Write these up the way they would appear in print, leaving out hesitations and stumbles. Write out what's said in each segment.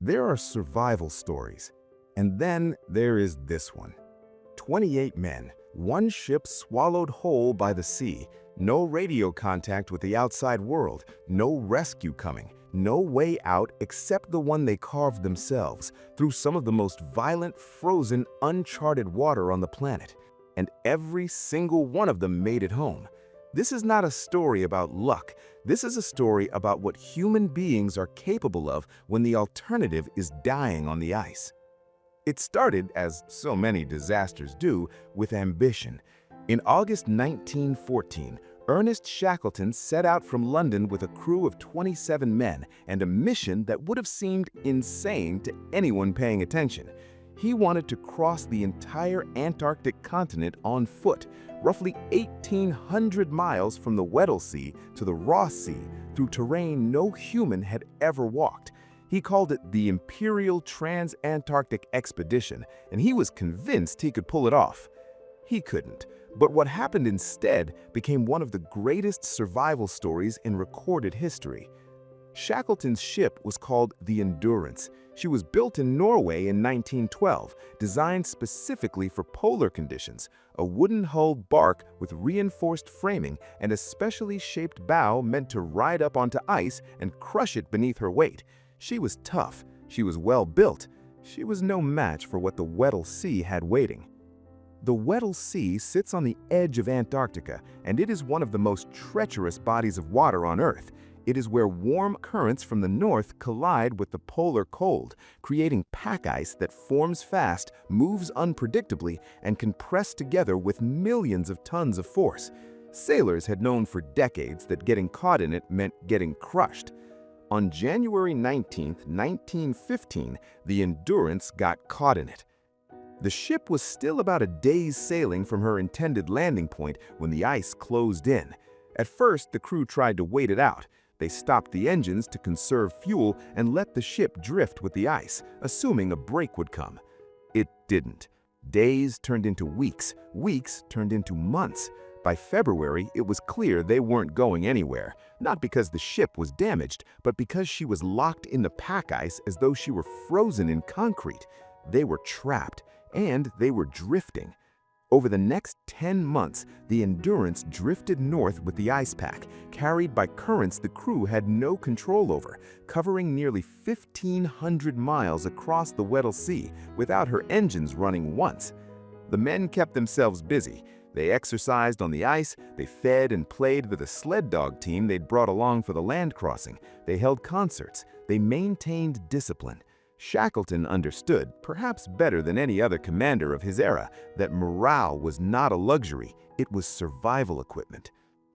There are survival stories. And then there is this one. 28 men, one ship swallowed whole by the sea, no radio contact with the outside world, no rescue coming, no way out except the one they carved themselves through some of the most violent, frozen, uncharted water on the planet. And every single one of them made it home. This is not a story about luck. This is a story about what human beings are capable of when the alternative is dying on the ice. It started, as so many disasters do, with ambition. In August 1914, Ernest Shackleton set out from London with a crew of 27 men and a mission that would have seemed insane to anyone paying attention. He wanted to cross the entire Antarctic continent on foot, roughly 1,800 miles from the Weddell Sea to the Ross Sea, through terrain no human had ever walked. He called it the Imperial Trans-Antarctic Expedition, and he was convinced he could pull it off. He couldn't, but what happened instead became one of the greatest survival stories in recorded history. Shackleton's ship was called the Endurance. She was built in Norway in 1912, designed specifically for polar conditions, a wooden-hulled bark with reinforced framing and a specially shaped bow meant to ride up onto ice and crush it beneath her weight. She was tough, she was well built, she was no match for what the Weddell Sea had waiting. The Weddell Sea sits on the edge of Antarctica, and it is one of the most treacherous bodies of water on Earth. It is where warm currents from the north collide with the polar cold, creating pack ice that forms fast, moves unpredictably, and can press together with millions of tons of force. Sailors had known for decades that getting caught in it meant getting crushed. On January 19, 1915, the Endurance got caught in it. The ship was still about a day's sailing from her intended landing point when the ice closed in. At first, the crew tried to wait it out. They stopped the engines to conserve fuel and let the ship drift with the ice, assuming a break would come. It didn't. Days turned into weeks, weeks turned into months. By February, it was clear they weren't going anywhere, not because the ship was damaged, but because she was locked in the pack ice as though she were frozen in concrete. They were trapped, and they were drifting. Over the next 10 months, the Endurance drifted north with the ice pack, carried by currents the crew had no control over, covering nearly 1,500 miles across the Weddell Sea without her engines running once. The men kept themselves busy. They exercised on the ice, they fed and played with a sled dog team they'd brought along for the land crossing, they held concerts, they maintained discipline. Shackleton understood, perhaps better than any other commander of his era, that morale was not a luxury, it was survival equipment.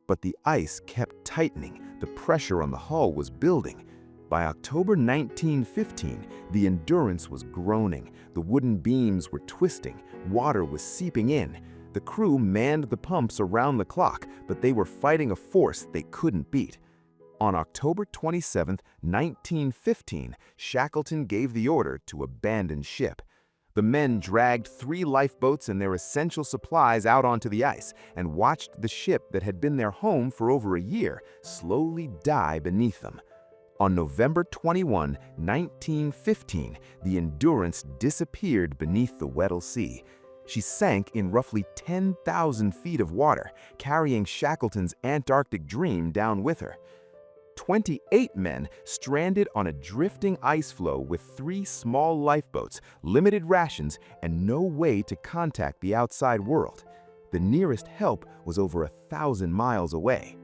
But the ice kept tightening, the pressure on the hull was building. By October 1915, the Endurance was groaning, the wooden beams were twisting, water was seeping in. The crew manned the pumps around the clock, but they were fighting a force they couldn't beat. On October 27, 1915, Shackleton gave the order to abandon ship. The men dragged 3 lifeboats and their essential supplies out onto the ice and watched the ship that had been their home for over a year slowly die beneath them. On November 21, 1915, the Endurance disappeared beneath the Weddell Sea. She sank in roughly 10,000 feet of water, carrying Shackleton's Antarctic dream down with her. 28 men stranded on a drifting ice floe with 3 small lifeboats, limited rations, and no way to contact the outside world. The nearest help was over 1,000 miles away.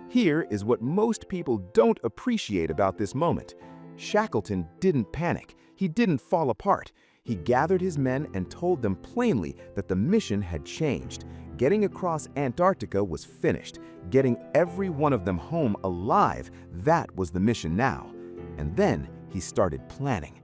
Here is what most people don't appreciate about this moment. Shackleton didn't panic. He didn't fall apart. He gathered his men and told them plainly that the mission had changed. Getting across Antarctica was finished. Getting every one of them home alive, that was the mission now. And then he started planning.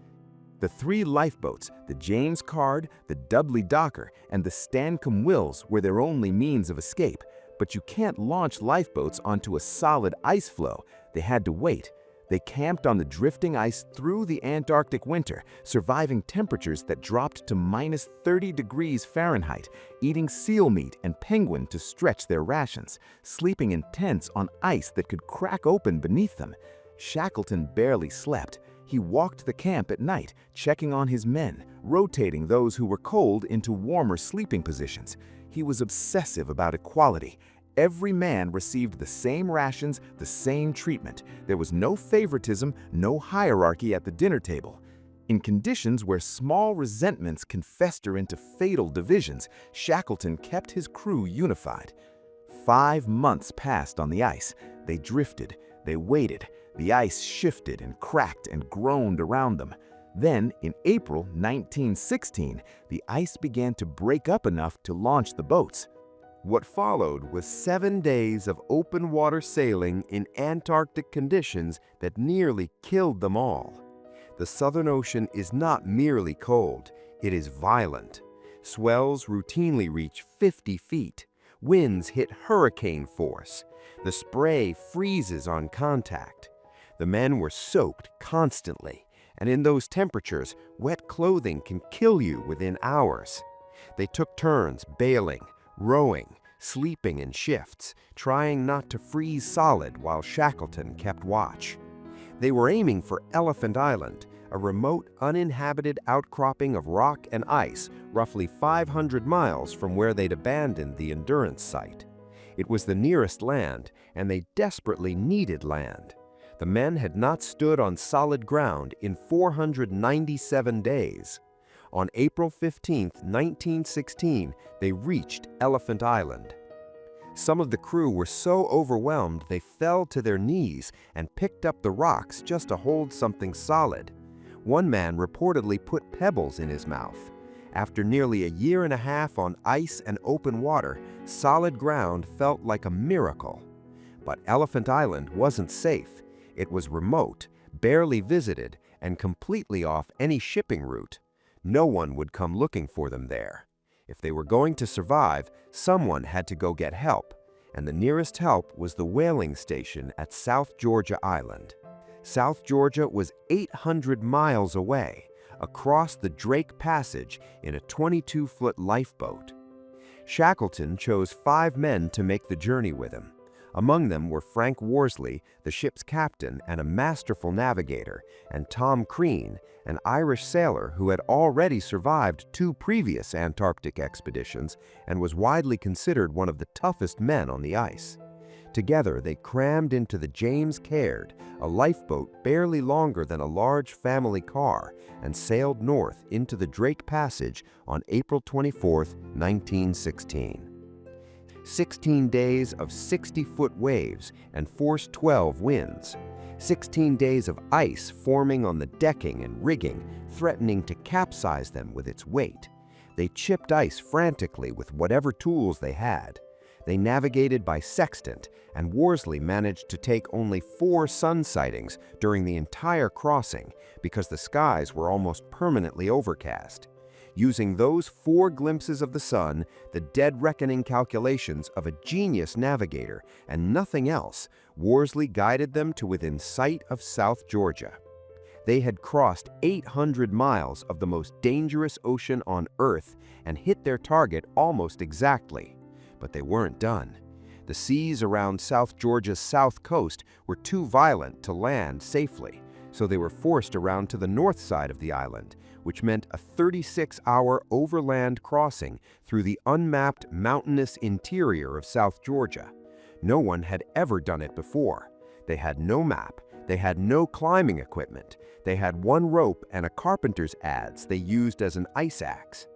The 3 lifeboats, the James Caird, the Dudley Docker, and the Stancomb Wills were their only means of escape. But you can't launch lifeboats onto a solid ice floe. They had to wait. They camped on the drifting ice through the Antarctic winter, surviving temperatures that dropped to minus 30 degrees Fahrenheit, eating seal meat and penguin to stretch their rations, sleeping in tents on ice that could crack open beneath them. Shackleton barely slept. He walked the camp at night, checking on his men, rotating those who were cold into warmer sleeping positions. He was obsessive about equality. Every man received the same rations, the same treatment. There was no favoritism, no hierarchy at the dinner table. In conditions where small resentments can fester into fatal divisions, Shackleton kept his crew unified. 5 months passed on the ice. They drifted, they waited. The ice shifted and cracked and groaned around them. Then, in April 1916, the ice began to break up enough to launch the boats. What followed was 7 days of open water sailing in Antarctic conditions that nearly killed them all. The Southern Ocean is not merely cold, it is violent. Swells routinely reach 50 feet. Winds hit hurricane force. The spray freezes on contact. The men were soaked constantly, and in those temperatures, wet clothing can kill you within hours. They took turns bailing, rowing, sleeping in shifts, trying not to freeze solid while Shackleton kept watch. They were aiming for Elephant Island, a remote, uninhabited outcropping of rock and ice roughly 500 miles from where they'd abandoned the Endurance site. It was the nearest land, and they desperately needed land. The men had not stood on solid ground in 497 days. On April 15, 1916, they reached Elephant Island. Some of the crew were so overwhelmed they fell to their knees and picked up the rocks just to hold something solid. One man reportedly put pebbles in his mouth. After nearly a year and a half on ice and open water, solid ground felt like a miracle. But Elephant Island wasn't safe. It was remote, barely visited, and completely off any shipping route. No one would come looking for them there. If they were going to survive, someone had to go get help, and the nearest help was the whaling station at South Georgia Island. South Georgia was 800 miles away, across the Drake Passage in a 22-foot lifeboat. Shackleton chose 5 men to make the journey with him. Among them were Frank Worsley, the ship's captain and a masterful navigator, and Tom Crean, an Irish sailor who had already survived 2 previous Antarctic expeditions and was widely considered one of the toughest men on the ice. Together, they crammed into the James Caird, a lifeboat barely longer than a large family car, and sailed north into the Drake Passage on April 24, 1916. 16 days of 60-foot waves and force 12 winds. 16 days of ice forming on the decking and rigging, threatening to capsize them with its weight. They chipped ice frantically with whatever tools they had. They navigated by sextant, and Worsley managed to take only 4 sun sightings during the entire crossing because the skies were almost permanently overcast. Using those 4 glimpses of the sun, the dead reckoning calculations of a genius navigator, and nothing else, Worsley guided them to within sight of South Georgia. They had crossed 800 miles of the most dangerous ocean on Earth and hit their target almost exactly. But they weren't done. The seas around South Georgia's south coast were too violent to land safely, so they were forced around to the north side of the island, which meant a 36-hour overland crossing through the unmapped mountainous interior of South Georgia. No one had ever done it before. They had no map. They had no climbing equipment. They had 1 rope and a carpenter's adze they used as an ice axe.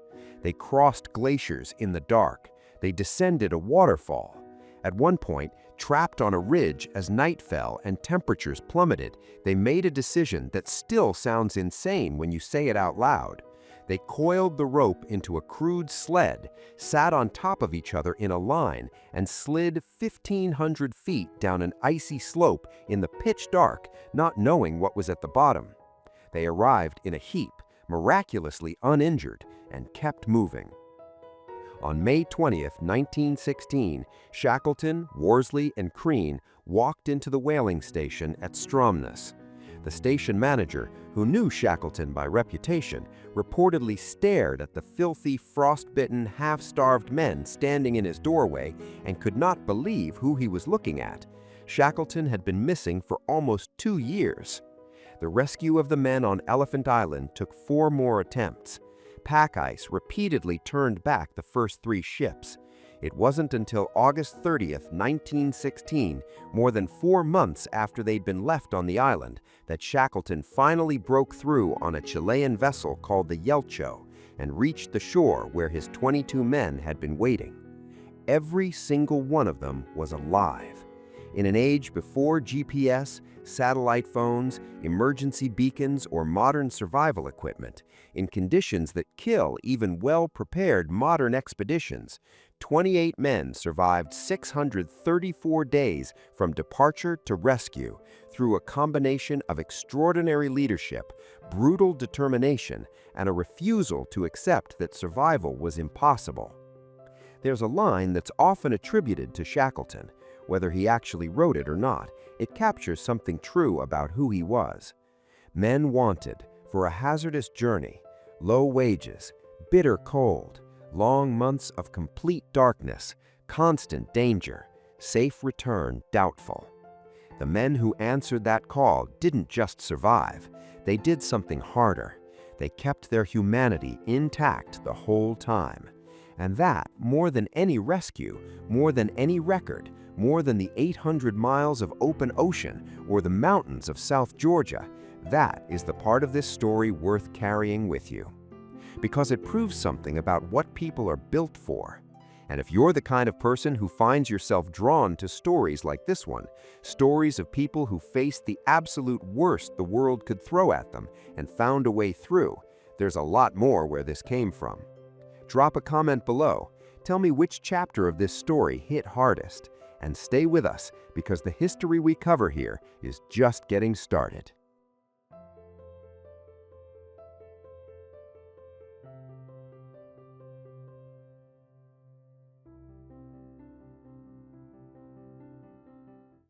They crossed glaciers in the dark. They descended a waterfall. At one point, trapped on a ridge as night fell and temperatures plummeted, they made a decision that still sounds insane when you say it out loud. They coiled the rope into a crude sled, sat on top of each other in a line, and slid 1,500 feet down an icy slope in the pitch dark, not knowing what was at the bottom. They arrived in a heap, miraculously uninjured, and kept moving. On May 20, 1916, Shackleton, Worsley, and Crean walked into the whaling station at Stromness. The station manager, who knew Shackleton by reputation, reportedly stared at the filthy, frostbitten, half-starved men standing in his doorway and could not believe who he was looking at. Shackleton had been missing for almost 2 years. The rescue of the men on Elephant Island took 4 more attempts. Pack ice repeatedly turned back the first 3 ships. It wasn't until August 30th, 1916, more than 4 months after they'd been left on the island, that Shackleton finally broke through on a Chilean vessel called the Yelcho and reached the shore where his 22 men had been waiting. Every single one of them was alive. In an age before GPS, satellite phones, emergency beacons, or modern survival equipment, in conditions that kill even well-prepared modern expeditions, 28 men survived 634 days from departure to rescue through a combination of extraordinary leadership, brutal determination, and a refusal to accept that survival was impossible. There's a line that's often attributed to Shackleton. Whether he actually wrote it or not, it captures something true about who he was. Men wanted, for a hazardous journey, low wages, bitter cold, long months of complete darkness, constant danger, safe return doubtful. The men who answered that call didn't just survive, they did something harder. They kept their humanity intact the whole time. And that, more than any rescue, more than any record, more than the 800 miles of open ocean or the mountains of South Georgia, that is the part of this story worth carrying with you. Because it proves something about what people are built for. And if you're the kind of person who finds yourself drawn to stories like this one, stories of people who faced the absolute worst the world could throw at them and found a way through, there's a lot more where this came from. Drop a comment below. Tell me which chapter of this story hit hardest. And stay with us, because the history we cover here is just getting started.